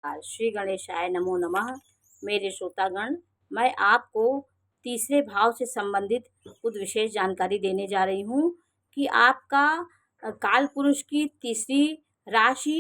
श्री गणेशाय नमो नमः। मेरे श्रोतागण, मैं आपको तीसरे भाव से संबंधित कुछ विशेष जानकारी देने जा रही हूँ कि आपका काल पुरुष की तीसरी राशि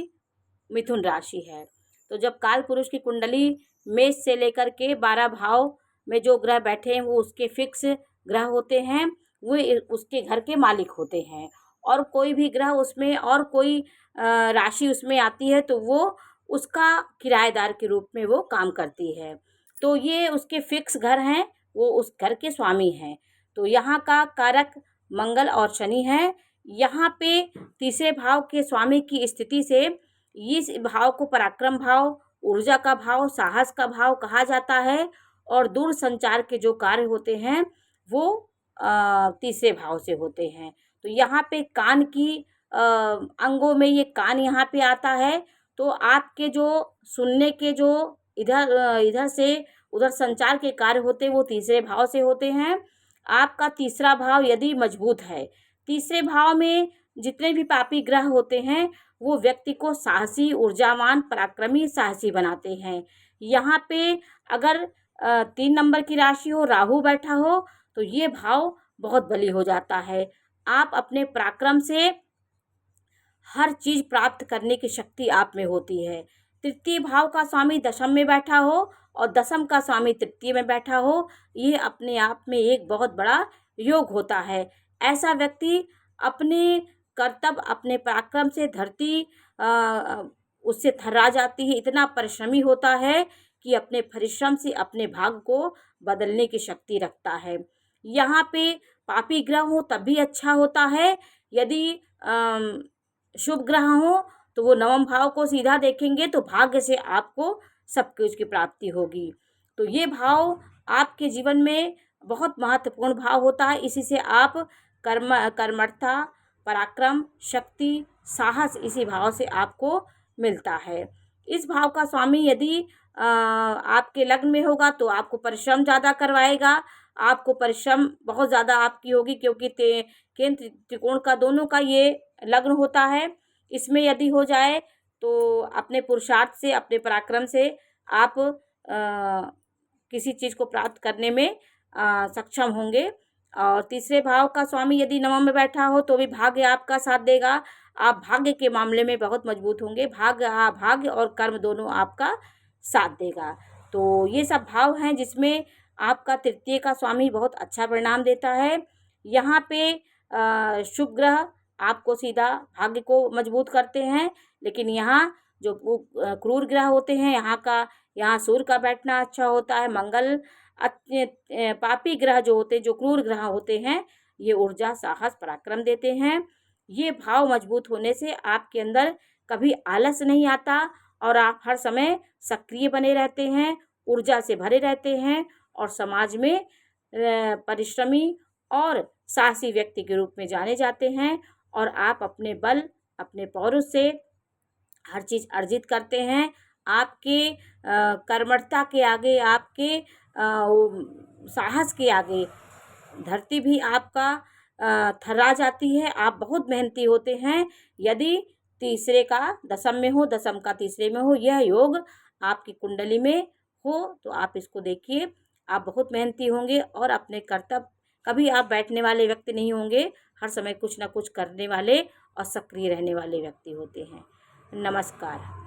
मिथुन राशि है। तो जब काल पुरुष की कुंडली मेष से लेकर के 12 भाव में जो ग्रह बैठे हैं वो उसके फिक्स ग्रह होते हैं, वो उसके घर के मालिक होते हैं। और कोई भी ग्रह उसमें और कोई राशि उसमें आती है तो वो उसका किराएदार के रूप में वो काम करती है। तो ये उसके फिक्स घर हैं, वो उस घर के स्वामी हैं। तो यहाँ का कारक मंगल और शनि है। यहाँ पे तीसरे भाव के स्वामी की स्थिति से इस भाव को पराक्रम भाव, ऊर्जा का भाव, साहस का भाव कहा जाता है। और दूर संचार के जो कार्य होते हैं वो तीसरे भाव से होते हैं। तो यहाँ पे कान की अंगों में ये कान यहाँ पे आता है। तो आपके जो सुनने के जो इधर से उधर संचार के कार्य होते हैं वो तीसरे भाव से होते हैं। आपका तीसरा भाव यदि मजबूत है, तीसरे भाव में जितने भी पापी ग्रह होते हैं वो व्यक्ति को साहसी, ऊर्जावान, पराक्रमी, साहसी बनाते हैं। यहाँ पे अगर 3 नंबर की राशि हो, राहु बैठा हो तो ये भाव बहुत बली हो जाता है। आप अपने पराक्रम से हर चीज़ प्राप्त करने की शक्ति आप में होती है। तृतीय भाव का स्वामी दशम में बैठा हो और दशम का स्वामी तृतीय में बैठा हो, ये अपने आप में एक बहुत बड़ा योग होता है। ऐसा व्यक्ति अपने कर्तव्य, अपने पराक्रम से धरती उससे थर्रा जाती है। इतना परिश्रमी होता है कि अपने परिश्रम से अपने भाग्य को बदलने की शक्ति रखता है। यहाँ पे पापी ग्रह हो तब भी अच्छा होता है। यदि शुभ ग्रह हो तो वो नवम भाव को सीधा देखेंगे तो भाग्य से आपको सब कुछ की प्राप्ति होगी। तो ये भाव आपके जीवन में बहुत महत्वपूर्ण भाव होता है। इसी से आप कर्मठता, पराक्रम, शक्ति, साहस इसी भाव से आपको मिलता है। इस भाव का स्वामी यदि आपके लग्न में होगा तो आपको परिश्रम ज़्यादा करवाएगा। आपको परिश्रम बहुत ज़्यादा आपकी होगी क्योंकि केंद्र त्रिकोण का दोनों का ये लग्न होता है। इसमें यदि हो जाए तो अपने पुरुषार्थ से, अपने पराक्रम से आप किसी चीज़ को प्राप्त करने में सक्षम होंगे। और तीसरे भाव का स्वामी यदि नवम में बैठा हो तो भी भाग्य आपका साथ देगा। आप भाग्य के मामले में बहुत मजबूत होंगे। भाग्य और कर्म दोनों आपका साथ देगा। तो ये सब भाव हैं जिसमें आपका तृतीय का स्वामी बहुत अच्छा परिणाम देता है। यहाँ पे शुभ ग्रह आपको सीधा भाग्य को मजबूत करते हैं, लेकिन यहाँ जो क्रूर ग्रह होते हैं यहाँ सूर्य का बैठना अच्छा होता है। मंगल पापी ग्रह जो होते हैं, जो क्रूर ग्रह होते हैं, ये ऊर्जा, साहस, पराक्रम देते हैं। ये भाव मजबूत होने से आपके अंदर कभी आलस नहीं आता और आप हर समय सक्रिय बने रहते हैं, ऊर्जा से भरे रहते हैं और समाज में परिश्रमी और साहसी व्यक्ति के रूप में जाने जाते हैं। और आप अपने बल, अपने पौरुष से हर चीज़ अर्जित करते हैं। आपके कर्मठता के आगे, आपके साहस के आगे धरती भी आपका थर्रा जाती है। आप बहुत मेहनती होते हैं। यदि तीसरे का दशम में हो, दशम का तीसरे में हो, यह योग आपकी कुंडली में हो तो आप इसको देखिए, आप बहुत मेहनती होंगे और अपने कर्तव्य, कभी आप बैठने वाले व्यक्ति नहीं होंगे। हर समय कुछ ना कुछ करने वाले और सक्रिय रहने वाले व्यक्ति होते हैं। नमस्कार।